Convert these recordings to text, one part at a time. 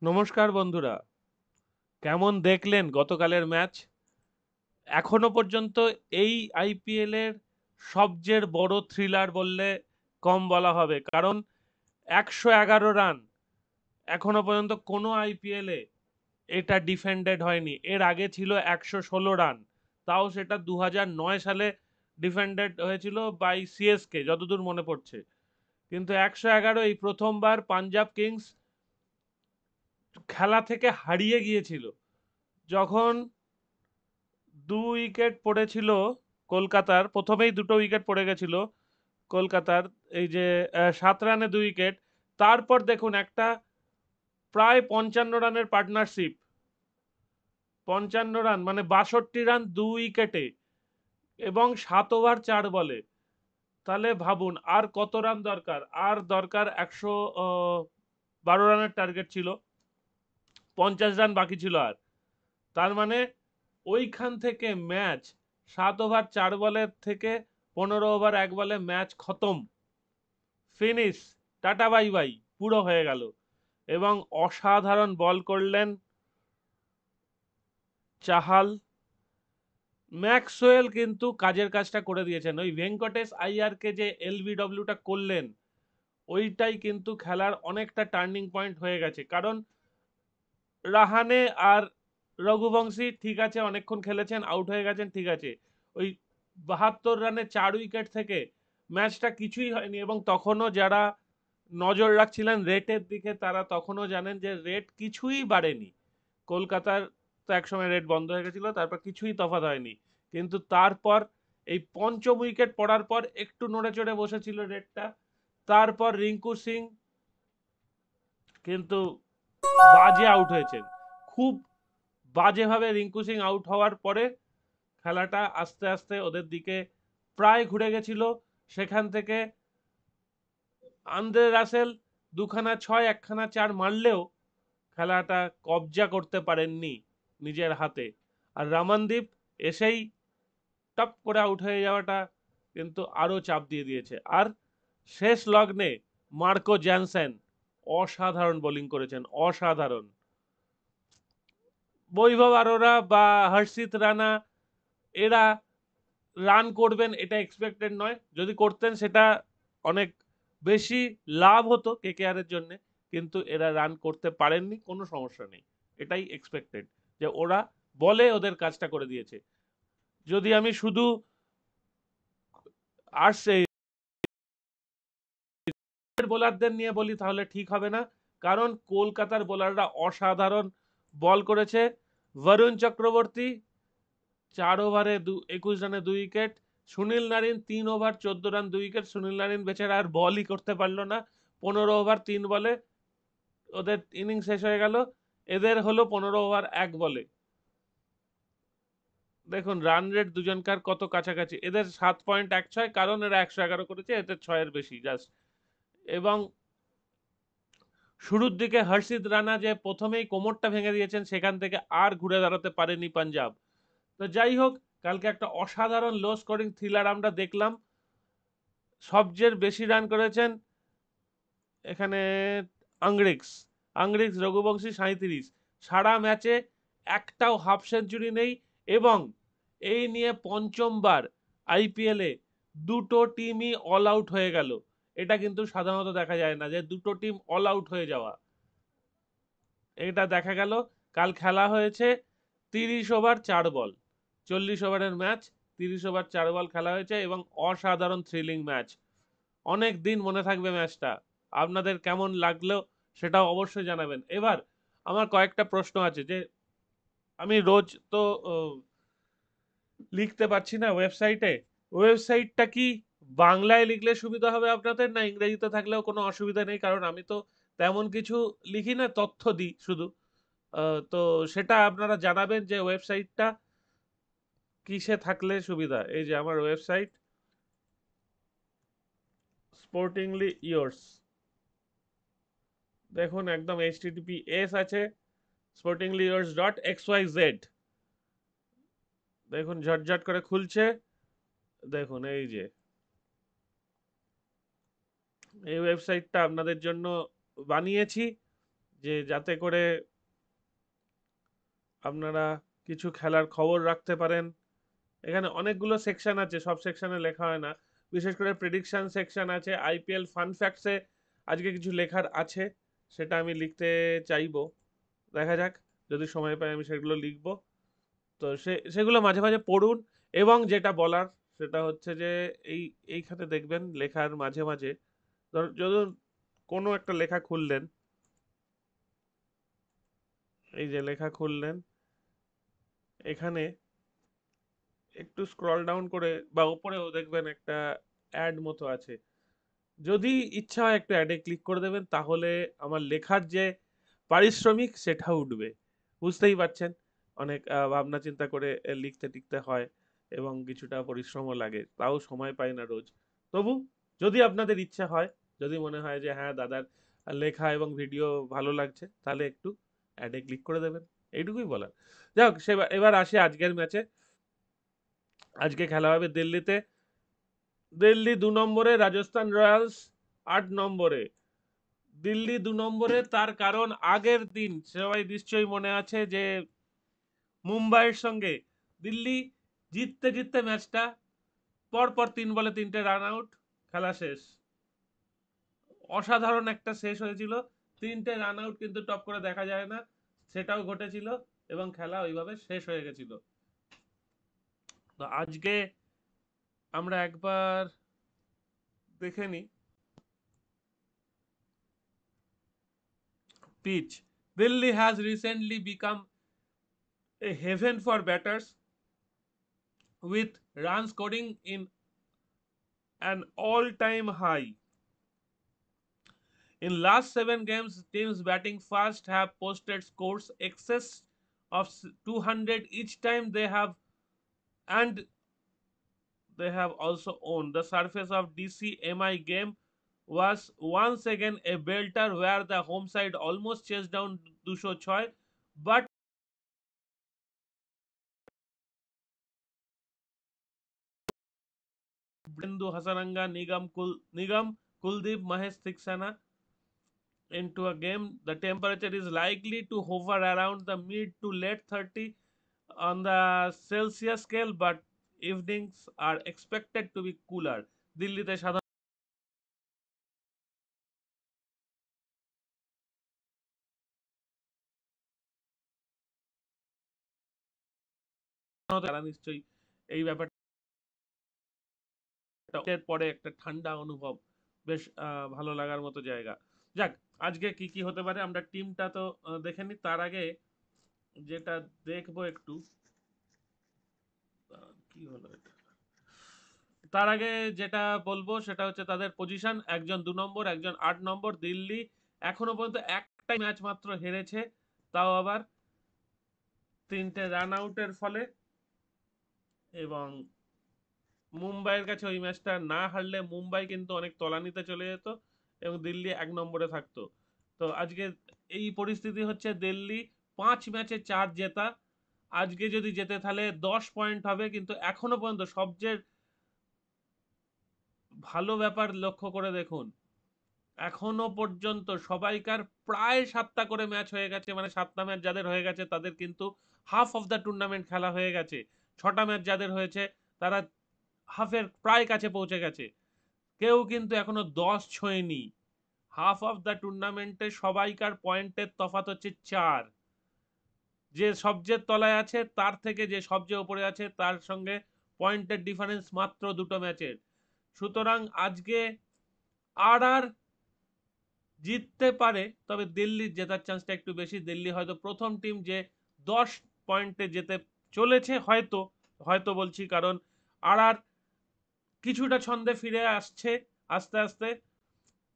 নমস্কার বন্ধুরা, কেমন দেখলেন গতকালের ম্যাচ? এখনো পর্যন্ত এই আইপিএল এর সবচেয়ে বড় থ্রিলার বললে কম বলা হবে, কারণ 111 রান এখনো পর্যন্ত কোনো আইপিএলে এটা ডিফেন্ডেড হয়নি। এর আগে ছিল 116 রান, তাও সেটা 2009 সালে ডিফেন্ডেড হয়েছিল বাই সিএসকে, যতদূর মনে পড়ছে। কিন্তু 111 এই প্রথমবার পাঞ্জাব কিংস খেলা থেকে হারিয়ে গিয়েছিল, যখন 2 উইকেট পড়েছিল কলকাতার। প্রথমেই দুটো উইকেট পড়ে গেছিল কলকাতার, এই যে 7 রানে 2 উইকেট। তারপর দেখুন একটা প্রায় 55 রানের পার্টনারশিপ, 55 রান মানে 62 রান 2 উইকেটে, এবং 7 ওভার 4 বলে। তাহলে ভাবুন আর কত রান দরকার। আর দরকার 112 রানের টার্গেট ছিল, 50 রান বাকি ছিল। আর তার মানে ওইখান থেকে ম্যাচ 7 ওভার 4 বলের থেকে 15 ওভার 1 বলে ম্যাচ খতম, ফিনিশ, টাটা বাই বাই, পুরো হয়ে গেল। এবং অসাধারণ বল করলেন চাহাল। ম্যাক্সওয়েল কিন্তু কাজের কাজটা করে দিয়েছেন। ওই ভেঙ্কটেশ আইয়ারকে যে এলবিডব্লিউটা করলেন, ওইটাই কিন্তু খেলার অনেকটা টার্নিং পয়েন্ট হয়ে গেছে। কারণ রাহানে আর রঘুবংশী ঠিক আছে, অনেকক্ষণ খেলেছেন, আউট হয়ে গেছেন, ঠিক আছে। ওই 72 রানে 4 উইকেট থেকে ম্যাচটা কিছুই হয়নি। এবং তখনও যারা নজর রাখছিলেন রেটের দিকে, তারা তখনও জানেন যে রেট কিছুই বাড়েনি। কলকাতার তো একসময় রেট বন্ধ হয়ে গেছিল, তারপর কিছুই তফাৎ হয়নি। কিন্তু তারপর এই পঞ্চম উইকেট পড়ার পর একটু নড়ে চড়ে বসেছিল রেটটা। তারপর রিঙ্কু সিং কিন্তু বাজে আউট হয়েছেন, খুব বাজেভাবে। রিঙ্কু সিং আউট হওয়ার পরে খেলাটা আস্তে আস্তে ওদের দিকে প্রায় ঘুরে গেছিল। সেখান থেকে আন্দ্রে রাসেল 2খানা 6 1খানা 4 মারলেও খেলাটা কবজা করতে পারেননি নিজের হাতে। আর রমনদীপ এসেই টপ করে আউট হয়ে যাওয়াটা কিন্তু আরও চাপ দিয়ে দিয়েছে। আর শেষ লগ্নে মার্কো জ্যানসেন অসাধারণ বোলিং করেছেন, অসাধারণ। বৈভব আরোরা বা হর্ষিত রানা এরা রান করবেন এটা এক্সপেক্টেড নয়। যদি করতেন সেটা অনেক বেশি লাভ হতো কেকেআর এর জন্য। কিন্তু এরা রান করতে পারেননি, কোনো সমস্যা নেই, এটাই এক্সপেক্টেড, যে ওরা বলে ওদের কাজটা করে দিয়েছে। যদি আমি শুধু আর সেই বোলারদের নিয়ে বলি তাহলে ঠিক হবে না, কারণ কলকাতার বোলাররা অসাধারণ বল করেছে। বরুণ চক্রবর্তী 4 ওভারে 21 রানে 2 wicket. Sunil Narine 3 over 14 run 2 wicket. Sunil Narine বেচারা আর বলই করতে পারলো না। 15 ওভার 3 বলে ওদের ইনিংস শেষ হয়ে গেল। এদের হলো 15 ওভার 1 বলে। দেখুন রান রেট দুজনকার কত কাছাকাছি। এদের 7.16, কারণ এরা 111 করেছে, এদের 6-এর বেশি জাস্ট। এবং শুরুর দিকে হর্ষিত রানা যে প্রথমেই কোমরটা ভেঙে দিয়েছেন, সেখান থেকে আর ঘুরে দাঁড়াতে পারেনি পাঞ্জাব। তো যাই হোক, কালকে একটা অসাধারণ লো স্কোরিং থ্রিলার আমরা দেখলাম। সবচেয়ে বেশি রান করেছেন এখানে আংরিক্স। রঘুবংশী 37। সারা ম্যাচে একটাও হাফ সেঞ্চুরি নেই। এবং এই নিয়ে পঞ্চমবার আইপিএলে দুটো টিমই অল আউট হয়ে গেল। এটা কিন্তু সাধারণত দেখা যায় না, যে দুটো টিম অল আউট হয়ে যাওয়া। এটা দেখা গেল। কাল খেলা হয়েছে 30 ওভার 4 বল, 40 ওভারের ম্যাচ। 30 ওভার 4 বল খেলা হয়েছে এবং অসাধারণ থ্রিলিং ম্যাচ। অনেক দিন মনে থাকবে ম্যাচটা। আপনাদের কেমন লাগলো সেটাও অবশ্যই জানাবেন। এবার আমার কয়েকটা প্রশ্ন আছে, যে আমি রোজ তো লিখতে পারছি না ওয়েবসাইটে। ওয়েবসাইটটা কি বাংলায় লিখলে সুবিধা হবে আপনাদের, না ইংরেজিতে থাকলেও কোনো অসুবিধা নেই? কারণ আমি তো তেমন কিছু লিখি না, তথ্য দিই শুধু। তো সেটা আপনারা জানাবেন যে ওয়েবসাইটটা কিসে থাকলে সুবিধা। এই যে আমার ওয়েবসাইট, স্পোর্টিংলি ইয়োর্স, দেখুন একদম HTTPS আছে, sportinglyours.xyz। দেখুন ঝটঝট করে খুলছে। দেখুন এই যে এই ওয়েবসাইটটা আপনাদের জন্য বানিয়েছি। যে যাতে করে আপনারা কিছু খেলার খবর রাখতে পারেন। এখানে অনেকগুলো সেকশন আছে, সব সেকশনে লেখা হয় না। বিশেষ করে প্রেডিকশন সেকশন আছে, আইপিএল ফান ফ্যাক্টসে আজকে কিছু লেখার আছে, সেটা আমি লিখতে চাইবো। দেখা যাক, যদি সময় পাই আমি সেগুলো লিখবো। তো সেগুলো মাঝে মাঝে পড়ুন। এবং যেটা বলার সেটা হচ্ছে যে এইখানে দেখবেন লেখার মাঝে মাঝে ধরুন কোনো একটা লেখা খুললেন, এই যে লেখা খুললেন, এখানে একটু স্ক্রল ডাউন করে বা উপরেও দেখবেন একটা অ্যাড মতো আছে। যদি ইচ্ছা হয় একটু অ্যাডে ক্লিক করে দেবেন, তাহলে আমার লেখার যে পারিশ্রমিক সেটা উঠবে। বুঝতেই পারছেন, অনেক ভাবনা চিন্তা করে লিখতে টিখতে হয় এবং কিছুটা পরিশ্রমও লাগে, তাও সময় পাই না রোজ। তবু যদি আপনাদের ইচ্ছা হয়, যদি মনে হয় যে হ্যাঁ দাদার লেখা এবং ভিডিও ভালো লাগছে, তাহলে একটু অ্যাডে ক্লিক করে দেবেন, এইটুকুই বলার। যাই হোক, এবার আসি আজকের ম্যাচে। আজকে খেলা হবে দিল্লিতে। দিল্লি 2 নম্বরে, রাজস্থান রয়্যালস 8 নম্বরে। দিল্লি 2 নম্বরে, তার কারণ আগের দিন সবাই নিশ্চয়ই মনে আছে যে মুম্বাইয়ের সঙ্গে দিল্লি জিততে জিততে ম্যাচটা পরপর 3 বলে 3টে রান আউট, খেলা শেষ। অসাধারণ একটা শেষ হয়েছিল, 3টে রান আউট কিন্তু টপ করে দেখা যায় না, সেটাও ঘটেছিল এবং খেলা ওইভাবে শেষ হয়ে গেছিল। তো আজকে আমরা একবার দেখে নিই pitch. Delhi has recently become a heaven for batters with run scoring in an all-time high. In last 7 games, teams batting first have posted scores excess of 200 each time and they have also owned. The surface of DCMI game was once again a belter where the home side almost chased down 206, but Brendu Hasaranga, Nigam, Kuldeep, Mahesh Thiksana into a game. The temperature is likely to hover around the mid to late 30 on the Celsius scale, but evenings are expected to be cooler. দিল্লিতে সাধারণত তারা নিশ্চয়ই এই ব্যাপারটা পরে একটা ঠান্ডা অনুভব, বেশ ভালো লাগার মতো জায়গা। যাক, আজকে কি কি হতে পারে আমরা টিমটা তো দেখে নিই। তার আগে যেটা দেখবো একটু, কি হলো এটা, তার আগে যেটা বলবো সেটা হচ্ছে তাদের পজিশন। একজন 2 নম্বর, একজন 8 নম্বর। দিল্লি এখনো পর্যন্ত একটাই ম্যাচ মাত্র হেরেছে, তাও আবার 3টে রান আউটের ফলে। এবং মুম্বাইয়ের কাছে ওই ম্যাচটা না হারলে মুম্বাই কিন্তু অনেক তলানিতে চলে যেত এবং দিল্লি 1 নম্বরে থাকতো। তো আজকে এই পরিস্থিতি হচ্ছে, দিল্লি 5 ম্যাচে 4 জেতা। আজকে যদি জেতে তাহলে 10 পয়েন্ট হবে, কিন্তু এখনো পর্যন্ত সবচেয়ে ভালো ব্যাপার লক্ষ্য করে দেখুন, এখনো পর্যন্ত সবাইকার প্রায় 7টা করে ম্যাচ হয়ে গেছে, মানে 7টা ম্যাচ যাদের হয়ে গেছে তাদের কিন্তু হাফ অফ দ্য টুর্নামেন্ট খেলা হয়ে গেছে। 6টা ম্যাচ যাদের হয়েছে তারা হাফের প্রায় কাছে পৌঁছে গেছে। কেউ কিন্তু এখনো 10 ছোঁয়নি। হাফ অফ দ্য টুর্নামেন্টে সবাইকার পয়েন্টের তফাৎ হচ্ছে 4। যে সবচেয়ে তলায় আছে তার থেকে যে সবচেয়ে উপরে আছে তার সঙ্গে পয়েন্টের ডিফারেন্স মাত্র 2টো ম্যাচের। সুতরাং আজকে আর জিততে পারে, তবে দিল্লির জেতার চান্সটা একটু বেশি। দিল্লি হয়তো প্রথম টিম যে 10 পয়েন্টে যেতে চলেছে, হয়তো হয়তো বলছি কারণ আর কিছুটা ছন্দে ফিরে আসছে আস্তে আস্তে,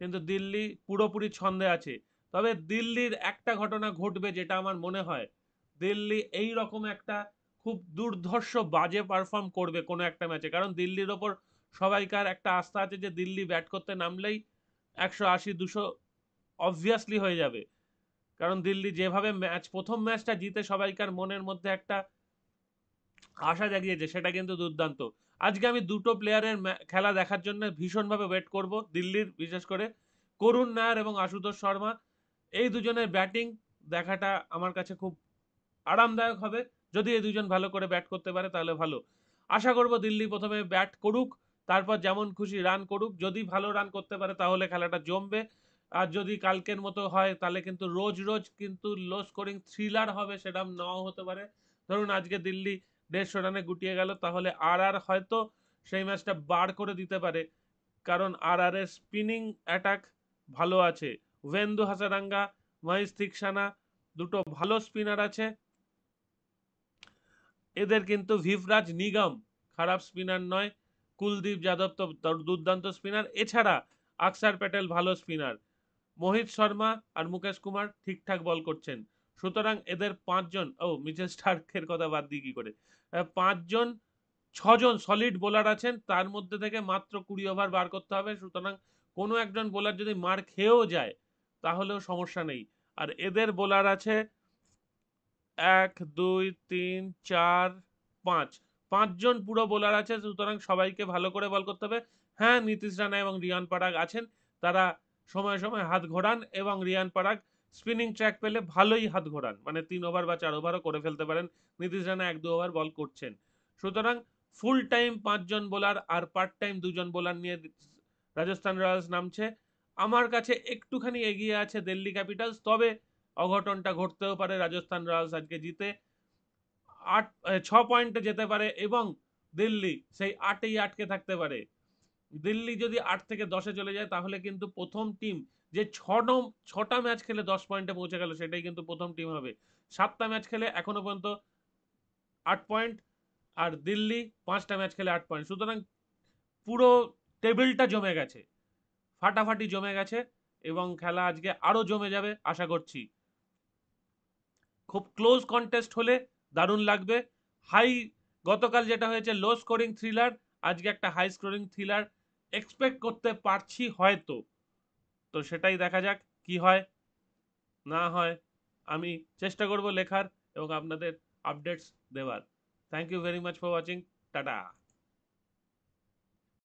কিন্তু দিল্লি পুরোপুরি ছন্দে আছে। তবে দিল্লির একটা ঘটনা ঘটবে যেটা আমার মনে হয়, দিল্লি এই রকম একটা খুব দুর্ধর্ষ বাজে পারফর্ম করবে কোনো একটা ম্যাচে, কারণ দিল্লির ওপর সবাইকার একটা আস্থা আছে যে দিল্লি ব্যাট করতে নামলেই 180-200 অবভিয়াসলি হয়ে যাবে। কারণ দিল্লি যেভাবে প্রথম ম্যাচটা জিতে সবাইকার মনের মধ্যে একটা আশা জাগিয়েছে, সেটা কিন্তু দুর্দান্ত। আজকে আমি দুটো প্লেয়ারের খেলা দেখার জন্য ভীষণভাবে ওয়েট করব, দিল্লির বিশেষ করে করুণ নায়ার এবং আশুতোষ শর্মা। এই দুজনের ব্যাটিং দেখাটা আমার কাছে খুব আরামদায়ক হবে। যদি এই দুজন ভালো করে ব্যাট করতে পারে তাহলে ভালো। আশা করব দিল্লি প্রথমে ব্যাট করুক, তারপর যেমন খুশি রান করুক। যদি ভালো রান করতে পারে তাহলে খেলাটা জমবে। আর যদি কালকের মতো হয় তাহলে কিন্তু রোজ রোজ কিন্তু লো স্কোরিং থ্রিলার হবে, সেটা নাও হতে পারে। ধরুন আজকে দিল্লি 150 রানে গুটিয়ে গেল, তাহলে হয়তো সেই ম্যাচটা বার করে দিতে পারে, কারণ এর স্পিনিং অ্যাটাক ভালো আছে। ওয়েন্দু হাসারাঙ্গা, মহেশ থিকসানা দুটো ভালো স্পিনার আছে। এদের কিন্তু ভিভরাজ নিগম খারাপ স্পিনার নয়, কুলদীপ যাদব তো দুর্দান্ত স্পিনার, এছাড়া আকসার প্যাটেল ভালো স্পিনার, মোহিত শর্মা আর মুকেশ কুমার ঠিকঠাক বল করছেন। সুতরাং এদের পাঁচজন, মিচেল স্টার্কের কথা বাদ দিই কি করে, পাঁচজন ছজন সলিড বোলার আছেন, তার মধ্যে থেকে মাত্র 20 ওভার বার করতে হবে। সুতরাং কোনো একজন বোলার যদি মার খেয়েও যায় তাহলেও সমস্যা নেই। আর এদের বোলার আছে 1 2 3 4 5, পাঁচজন পুরো বোলার আছে। সুতরাং সবাইকে ভালো করে বল করতে হবে। হ্যাঁ, নীতিশ রানা এবং রিয়ান পরাগ আছেন, তারা সময় সময় হাত ঘোরান, এবং রিয়ান পরাগ স্পিনিং ট্র্যাক পেলে ভালোই হাত ঘোরান, মানে 3 ওভার বা 4 ওভারও করে ফেলতে পারেন। নীতিশ রানা 1 2 ওভার বল করছেন। সুতরাং ফুল টাইম পাঁচজন বোলার আর পার্ট টাইম দুজন বোলার নিয়ে রাজস্থান রয়্যালস নামছে। আমার কাছে একটুখানি এগিয়ে আছে দিল্লি ক্যাপিটালস, তবে অঘটনটা ঘটতেও পারে, রাজস্থান রয়্যালস আজকে জিতে 6 পয়েন্টে যেতে পারে, এবং দিল্লি সেই 8এই আটকে থাকতে পারে। দিল্লি যদি 8 থেকে 10-এ চলে যায় তাহলে কিন্তু প্রথম টিম যে 6টা ম্যাচ খেলে 10 পয়েন্টে পৌঁছে গেল, সেটাই কিন্তু প্রথম টিম হবে। 7টা ম্যাচ খেলে এখনো পর্যন্ত 8 পয়েন্ট, আর দিল্লি 5টা ম্যাচ খেলে 8 পয়েন্ট। সুতরাং পুরো টেবিলটা জমে গেছে, ফাটাফাটি জমে গেছে, এবং খেলা আজকে আরো জমে যাবে আশা করছি। খুব ক্লোজ কন্টেস্ট হলে দারুণ লাগবে। হাই, গতকাল যেটা হয়েছে লো স্কোরিং থ্রিলার, আজকে একটা হাই স্কোরিং থ্রিলার এক্সপেক্ট করতে পারছি হয়তো। তো সেটাই দেখা যাক কি হয় না হয়। আমি চেষ্টা করব লেখার এবং আপনাদের আপডেটস দেওয়ার। Thank you very much for watching. Tata.